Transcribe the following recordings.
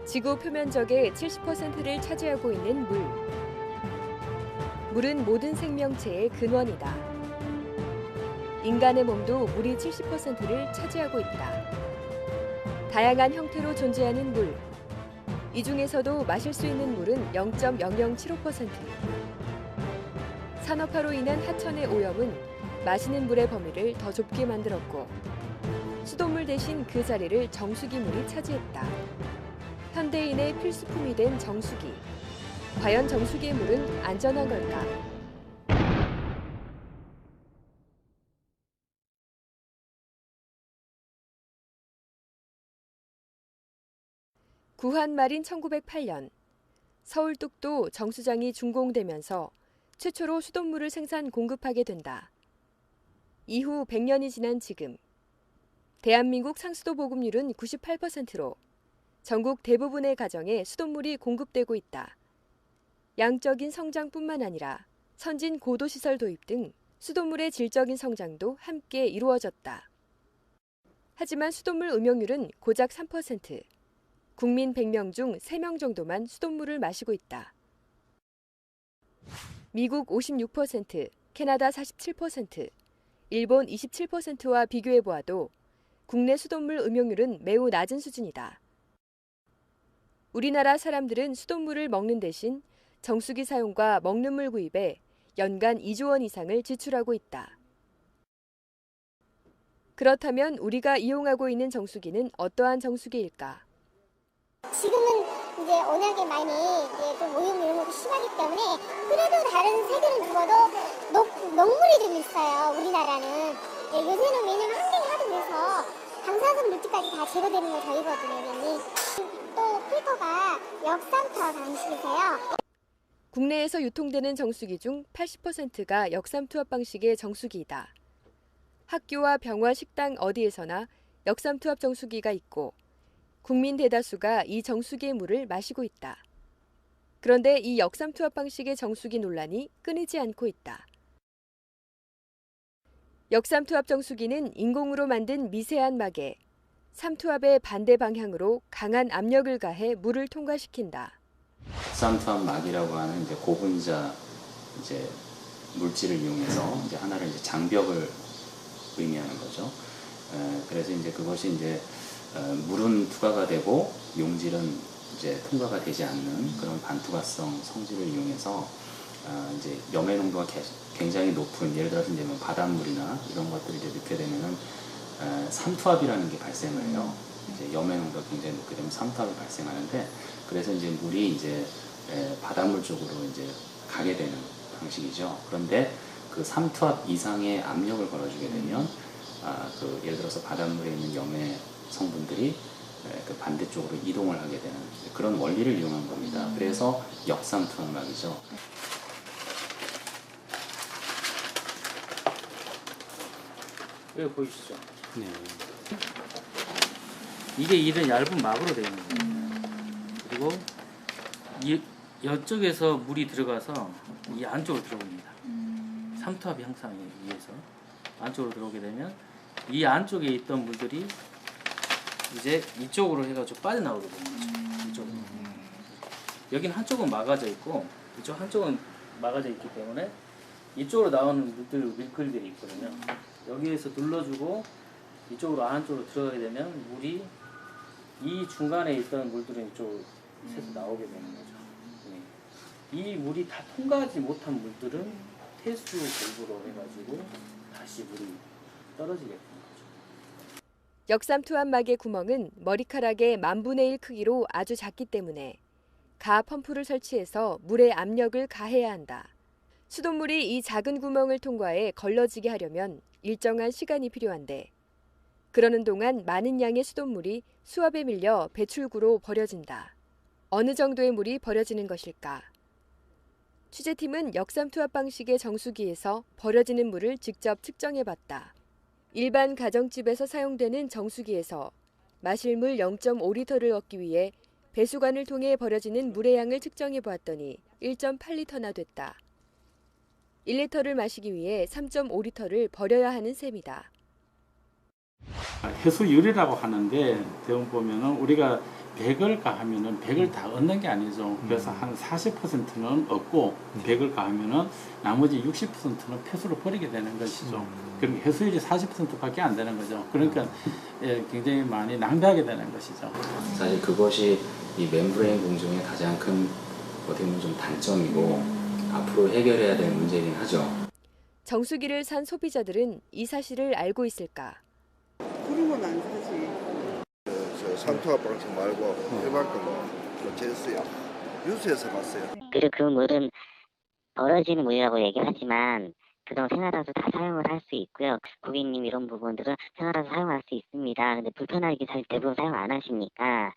지구 표면적의 70%를 차지하고 있는 물. 물은 모든 생명체의 근원이다. 인간의 몸도 물이 70%를 차지하고 있다. 다양한 형태로 존재하는 물. 이 중에서도 마실 수 있는 물은 0.0075%. 산업화로 인한 하천의 오염은 마시는 물의 범위를 더 좁게 만들었고, 수돗물 대신 그 자리를 정수기물이 차지했다. 현대인의 필수품이 된 정수기. 과연 정수기의 물은 안전한 걸까? 구한 말인 1908년, 서울 뚝도 정수장이 준공되면서 최초로 수돗물을 생산 공급하게 된다. 이후 100년이 지난 지금, 대한민국 상수도 보급률은 98%로 전국 대부분의 가정에 수돗물이 공급되고 있다. 양적인 성장뿐만 아니라 선진 고도시설 도입 등 수돗물의 질적인 성장도 함께 이루어졌다. 하지만 수돗물 음용률은 고작 3%. 국민 100명 중 3명 정도만 수돗물을 마시고 있다. 미국 56%, 캐나다 47%, 일본 27%와 비교해보아도 국내 수돗물 음용률은 매우 낮은 수준이다. 우리나라 사람들은 수돗물을 먹는 대신 정수기 사용과 먹는 물 구입에 연간 2조 원 이상을 지출하고 있다. 그렇다면 우리가 이용하고 있는 정수기는 어떠한 정수기일까? 지금은 이제 워낙에 많이 좀 오염 이런 것도 심하기 때문에 그래도 다른 세계는 죽어도 녹물이 좀 있어요. 우리나라는. 요새는 왜냐면 환경이 하도 그래서 방사선 물질까지 다 제거되는 거 저희거든요. 또 필터가 역삼투압 방식이세요. 국내에서 유통되는 정수기 중 80%가 역삼투압 방식의 정수기이다. 학교와 병원, 식당 어디에서나 역삼투압 정수기가 있고 국민 대다수가 이 정수기의 물을 마시고 있다. 그런데 이 역삼투압 방식의 정수기 논란이 끊이지 않고 있다. 역삼투압 정수기는 인공으로 만든 미세한 막에 삼투압의 반대 방향으로 강한 압력을 가해 물을 통과시킨다. 역삼투압 막이라고 하는 이제 고분자 이제 물질을 이용해서 이제 하나를 이제 장벽을 의미하는 거죠. 그래서 이제 그것이 이제 물은 투과가 되고 용질은 이제 통과가 되지 않는 그런 반투과성 성질을 이용해서 이제 염해 농도가 굉장히 높은, 예를 들어서 이제 뭐 바닷물이나 이런 것들을 이제 넣게 되면은 삼투압이라는 게 발생을 해요. 이제 염해 농도가 굉장히 높게 되면 삼투압이 발생하는데, 그래서 이제 물이 이제 바닷물 쪽으로 이제 가게 되는 방식이죠. 그런데 그 삼투압 이상의 압력을 걸어주게 되면 그 예를 들어서 바닷물에 있는 염해 성분들이 그 반대쪽으로 이동을 하게 되는 그런 원리를 이용한 겁니다. 그래서 역삼투압막이죠. 여기 보이시죠? 네. 이게 이런 얇은 막으로 되어 있는 거예요. 그리고 이쪽에서 물이 들어가서 이 안쪽으로 들어옵니다. 삼투압 형상에 의해서 안쪽으로 들어오게 되면 이 안쪽에 있던 물들이 이제 이쪽으로 해가지고 빠져나오게 되는 거죠. 이쪽으로. 여긴 한쪽은 막아져 있고 이쪽 한쪽은 막아져 있기 때문에 이쪽으로 나오는 물들이 있거든요. 여기에서 눌러주고 이쪽으로 안쪽으로 들어가게 되면 물이 이 중간에 있던 물들은 이쪽으로 새서 나오게 되는 거죠. 이 물이 다 통과하지 못한 물들은 폐수 공부로 해가지고 다시 물이 떨어지게 되는 거죠. 역삼투압막의 구멍은 머리카락의 10,000분의 1 크기로 아주 작기 때문에 가 펌프를 설치해서 물의 압력을 가해야 한다. 수돗물이 이 작은 구멍을 통과해 걸러지게 하려면 일정한 시간이 필요한데, 그러는 동안 많은 양의 수돗물이 수압에 밀려 배출구로 버려진다. 어느 정도의 물이 버려지는 것일까? 취재팀은 역삼투압 방식의 정수기에서 버려지는 물을 직접 측정해봤다. 일반 가정집에서 사용되는 정수기에서 마실 물 0.5리터를 얻기 위해 배수관을 통해 버려지는 물의 양을 측정해보았더니 1.8리터나 됐다. 1리터를 마시기 위해 3.5리터를 버려야 하는 셈이다. 해수유리라고 하는데 대부분 보면은 우리가 100을 가하면은 100을 다 얻는 게 아니죠. 그래서 한 40%는 얻고 100을 가하면은 나머지 60%는 폐수로 버리게 되는 것이죠. 그럼 해수율이 40%밖에 안 되는 거죠. 그러니까 굉장히 많이 낭비하게 되는 것이죠. 사실 그것이 이 멤브레인 공정의 가장 큰 어떻게 보면 좀 단점이고 앞으로 해결해야 될 문제이긴 하죠. 정수기를 산 소비자들은 이 사실을 알고 있을까? 그러면 안 사지. 저 상투압 방식 말고 일반 걸로 교체했어요. 뉴스에서 봤어요. 그리고 그 물은 벌어지는 물이라고 얘기를 하지만 그동안 생활하면서 다 사용을 할 수 있고요. 고객님 이런 부분들은 생활하면서 사용할 수 있습니다. 근데 불편하게 사실 대부분 사용 안 하시니까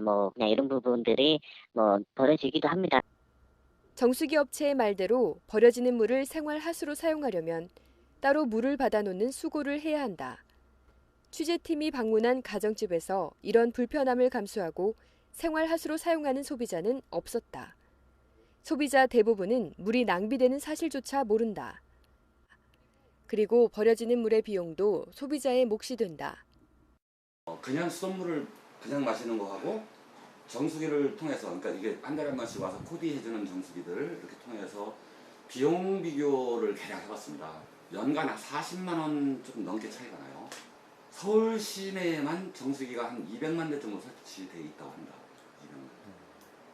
뭐 그냥 이런 부분들이 뭐 벌어지기도 합니다. 정수기 업체의 말대로 버려지는 물을 생활 하수로 사용하려면 따로 물을 받아놓는 수고를 해야 한다. 취재팀이 방문한 가정집에서 이런 불편함을 감수하고 생활 하수로 사용하는 소비자는 없었다. 소비자 대부분은 물이 낭비되는 사실조차 모른다. 그리고 버려지는 물의 비용도 소비자의 몫이 된다. 그냥 수돗물을 그냥 마시는 거하고 정수기를 통해서, 그러니까 이게 한 달에 한 번씩 와서 코디해주는 정수기들을 이렇게 통해서 비용 비교를 대략 해봤습니다. 연간 한 40만 원 조금 넘게 차이가 나요. 서울 시내에만 정수기가 한 200만 대 정도 설치되어 있다고 합니다.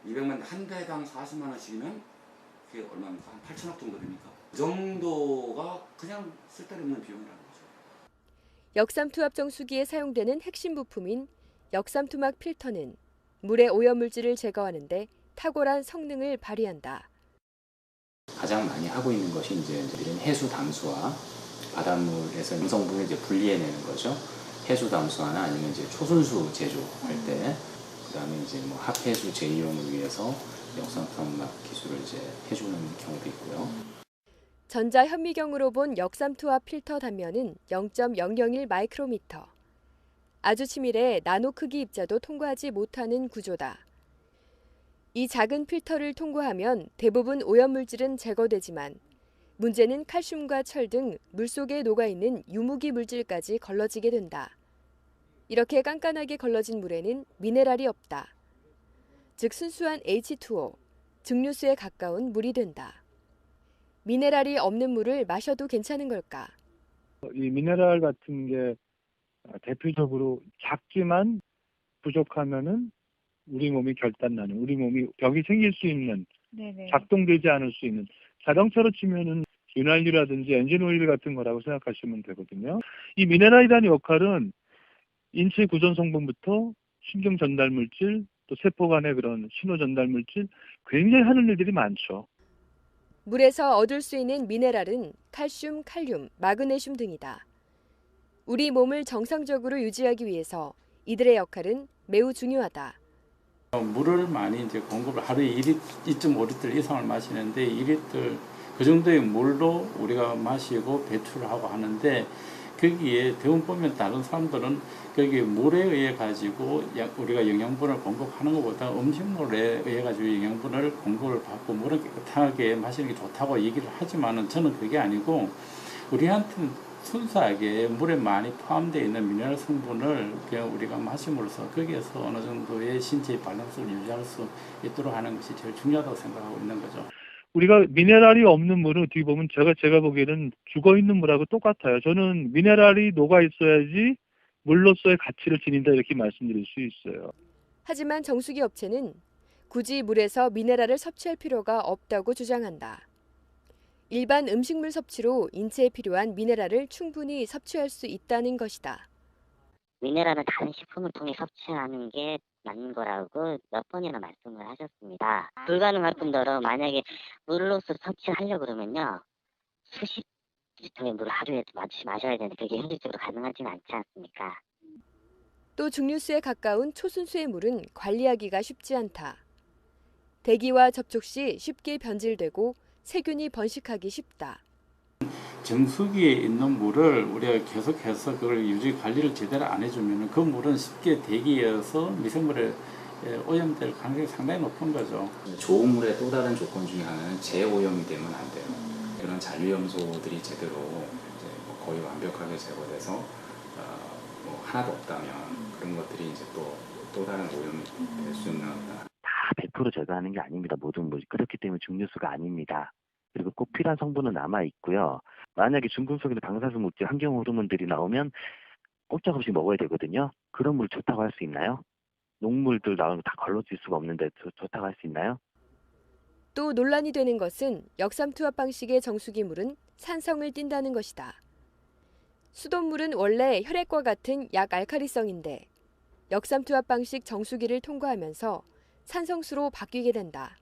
200만 대, 한 대당 40만 원씩이면 그게 얼마입니까? 한 8천억 정도 됩니까? 그 정도가 그냥 쓸데없는 비용이라는 거죠. 역삼투압 정수기에 사용되는 핵심 부품인 역삼투막 필터는 물의 오염물질을 제거하는 데 탁월한 성능을 발휘한다. 가장 많이 하고 있는 것이 이제 해수 담수화, 바닷물에서 염성분을 이제 분리해내는 거죠. 해수 담수화나 아니면 이제 초순수 제조할 때, 그다음에 이제 뭐 합해수 재이용을 위해서 역삼투압 기술을 이제 해주는 경우도 있고요. 전자현미경으로 본 역삼투압 필터 단면은 0.001 마이크로미터. 아주 치밀해 나노 크기 입자도 통과하지 못하는 구조다. 이 작은 필터를 통과하면 대부분 오염물질은 제거되지만 문제는 칼슘과 철 등 물속에 녹아있는 유무기 물질까지 걸러지게 된다. 이렇게 깐깐하게 걸러진 물에는 미네랄이 없다. 즉 순수한 H2O, 증류수에 가까운 물이 된다. 미네랄이 없는 물을 마셔도 괜찮은 걸까? 이 미네랄 같은 게 대표적으로 작지만 부족하면은 우리 몸이 결단나는, 우리 몸이 병이 생길 수 있는, 작동되지 않을 수 있는, 자동차로 치면은 윤활유라든지 엔진 오일 같은 거라고 생각하시면 되거든요. 이 미네랄이라는 역할은 인체 구성 성분부터 신경 전달 물질, 또 세포 간의 그런 신호 전달 물질, 굉장히 하는 일들이 많죠. 물에서 얻을 수 있는 미네랄은 칼슘, 칼륨, 마그네슘 등이다. 우리 몸을 정상적으로 유지하기 위해서 이들의 역할은 매우 중요하다. 물을 많이 이제 공급을 하루에 2.5리터 이상을 마시는데 2리터 그 정도의 물로 우리가 마시고 배출을 하고 하는데 거기에 대부분 보면 다른 사람들은 거기 물에 의해 가지고 우리가 영양분을 공급하는 것보다 음식물에 의해 가지고 영양분을 공급을 받고 물을 깨끗하게 마시는 게 좋다고 얘기를 하지만은 저는 그게 아니고 우리한테는 순수하게 물에 많이 포함되어 있는 미네랄 성분을 그냥 우리가 마심으로써 거기에서 어느 정도의 신체의 밸런스를 유지할 수 있도록 하는 것이 제일 중요하다고 생각하고 있는 거죠. 우리가 미네랄이 없는 물은 어떻게 보면 제가 보기에는 죽어있는 물하고 똑같아요. 저는 미네랄이 녹아있어야지 물로서의 가치를 지닌다 이렇게 말씀드릴 수 있어요. 하지만 정수기 업체는 굳이 물에서 미네랄을 섭취할 필요가 없다고 주장한다. 일반 음식물 섭취로 인체에 필요한 미네랄을 충분히 섭취할 수 있다는 것이다. 미네랄은 다른 식품을 통해 섭취하는 게 맞는 거라고 몇 번이나 말씀을 하셨습니다. 불가능할 뿐더러 만약에 물로서 섭취하려고 그러면요. 수십 리터의 물을 하루에 마셔야 되는데 그게 현실적으로 가능하지는 않지 않습니까? 또 증류수에 가까운 초순수의 물은 관리하기가 쉽지 않다. 대기와 접촉 시 쉽게 변질되고 세균이 번식하기 쉽다. 정수기에 있는 물을 우리가 계속해서 그걸 유지 관리를 제대로 안 해주면 그 물은 쉽게 대기에서 미생물에 오염될 가능성이 상당히 높은 거죠. 좋은 물의 또 다른 조건 중에 하나는 재오염이 되면 안 돼요. 그런 잔류염소들이 제대로 이제 뭐 거의 완벽하게 제거돼서 뭐 하나도 없다면 그런 것들이 이제 또 다른 오염이 수용량보다. 다 100% 제거하는 게 아닙니다. 모든 물이. 그렇기 때문에 중류수가 아닙니다. 그리고 꼭 필요한 성분은 남아 있고요. 만약에 중금속이나 방사수 물질, 환경 호르몬들이 나오면 꼼짝없이 먹어야 되거든요. 그런 물 좋다고 할 수 있나요? 녹물들 나오면 다 걸러질 수가 없는데 좋다고 할 수 있나요? 또 논란이 되는 것은 역삼투압 방식의 정수기 물은 산성을 띈다는 것이다. 수돗물은 원래 혈액과 같은 약알칼리성인데 역삼투압 방식 정수기를 통과하면서 산성수로 바뀌게 된다.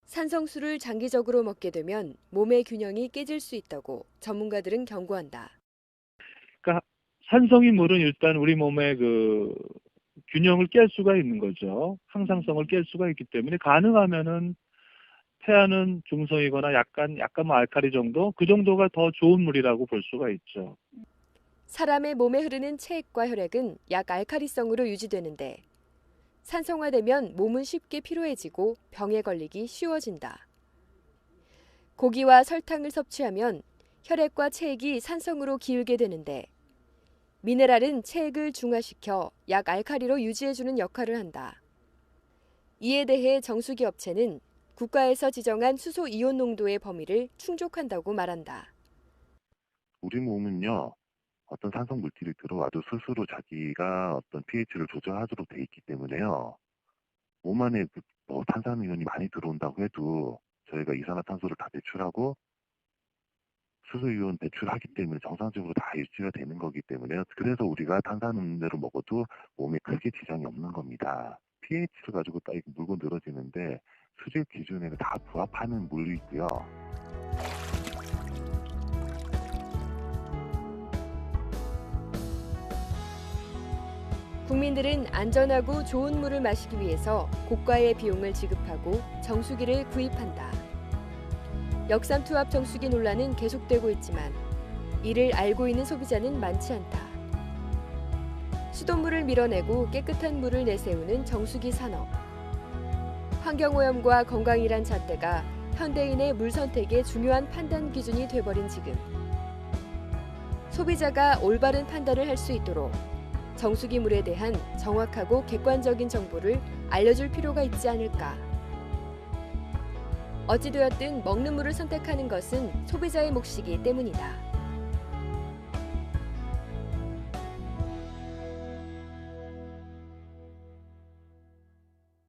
산성수를 장기적으로 먹게 되면 몸의 균형이 깨질 수 있다고 전문가들은 경고한다. 그러니까 산성인 물은 일단 우리 몸의 그 균형을 깰 수가 있는 거죠. 항상성을 깰 수가 있기 때문에 가능하면은 태아는 중성이거나 약간 뭐 알칼리 정도, 그 정도가 더 좋은 물이라고 볼 수가 있죠. 사람의 몸에 흐르는 체액과 혈액은 약 알칼리성으로 유지되는데 산성화되면 몸은 쉽게 피로해지고 병에 걸리기 쉬워진다. 고기와 설탕을 섭취하면 혈액과 체액이 산성으로 기울게 되는데 미네랄은 체액을 중화시켜 약 알칼리로 유지해주는 역할을 한다. 이에 대해 정수기 업체는 국가에서 지정한 수소 이온 농도의 범위를 충족한다고 말한다. 우리 몸은요, 어떤 산성 물질이 들어와도 스스로 자기가 어떤 pH를 조절하도록 돼 있기 때문에요. 몸 안에 뭐 탄산이온이 많이 들어온다고 해도 저희가 이산화탄소를 다 배출하고 수소이온 배출하기 때문에 정상적으로 다 유지가 되는 거기 때문에요. 그래서 우리가 탄산음료를 먹어도 몸에 크게 지장이 없는 겁니다. pH를 가지고 딱 물고 늘어지는데 수질 기준에는 다 부합하는 물이고요. 국민들은 안전하고 좋은 물을 마시기 위해서 고가의 비용을 지급하고 정수기를 구입한다. 역삼투압 정수기 논란은 계속되고 있지만 이를 알고 있는 소비자는 많지 않다. 수돗물을 밀어내고 깨끗한 물을 내세우는 정수기 산업. 환경오염과 건강이란 잣대가 현대인의 물 선택의 중요한 판단 기준이 돼버린 지금. 소비자가 올바른 판단을 할 수 있도록 정수기 물에 대한 정확하고 객관적인 정보를 알려줄 필요가 있지 않을까. 어찌되었든 먹는 물을 선택하는 것은 소비자의 몫이기 때문이다.